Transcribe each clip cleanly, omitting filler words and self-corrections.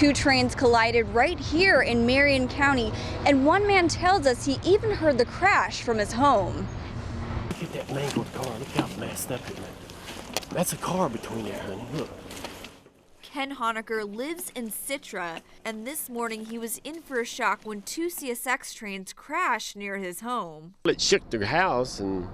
Two trains collided right here in Marion County, and one man tells us he even heard the crash from his home. Look at that mangled car. Look how messed up it is. That's a car between there, honey. Look. Ken Honaker lives in Citra, and this morning he was in for a shock when two CSX trains crashed near his home. It shook the house, and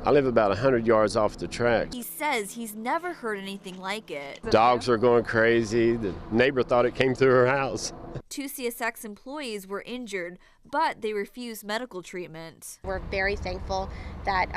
I live about 100 yards off the track. He says he's never heard anything like it. Dogs are going crazy. The neighbor thought it came through her house. Two CSX employees were injured, but they refused medical treatment. We're very thankful that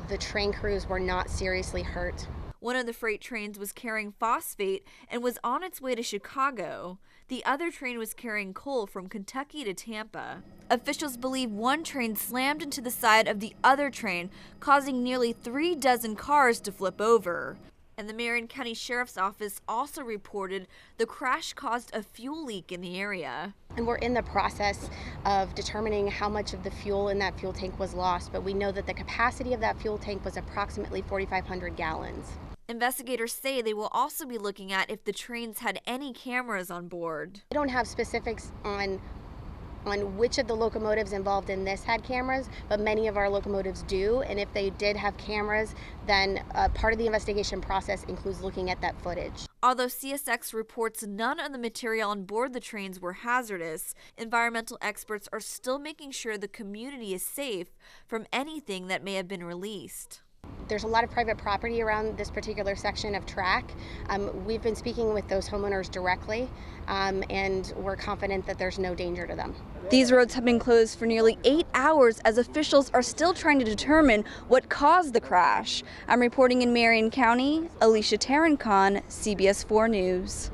the train crews were not seriously hurt. One of the freight trains was carrying phosphate and was on its way to Chicago. The other train was carrying coal from Kentucky to Tampa. Officials believe one train slammed into the side of the other train, causing nearly 3 dozen cars to flip over. And the Marion County Sheriff's Office also reported the crash caused a fuel leak in the area. And we're in the process of determining how much of the fuel in that fuel tank was lost, but we know that the capacity of that fuel tank was approximately 4,500 gallons. Investigators say they will also be looking at if the trains had any cameras on board. We don't have specifics on which of the locomotives involved in this had cameras, but many of our locomotives do, and if they did have cameras, then part of the investigation process includes looking at that footage. Although CSX reports none of the material on board the trains were hazardous, environmental experts are still making sure the community is safe from anything that may have been released. There's a lot of private property around this particular section of track. We've been speaking with those homeowners directly, and we're confident that there's no danger to them. These roads have been closed for nearly 8 hours as officials are still trying to determine what caused the crash. I'm reporting in Marion County, Alicia Tarancon, CBS 4 News.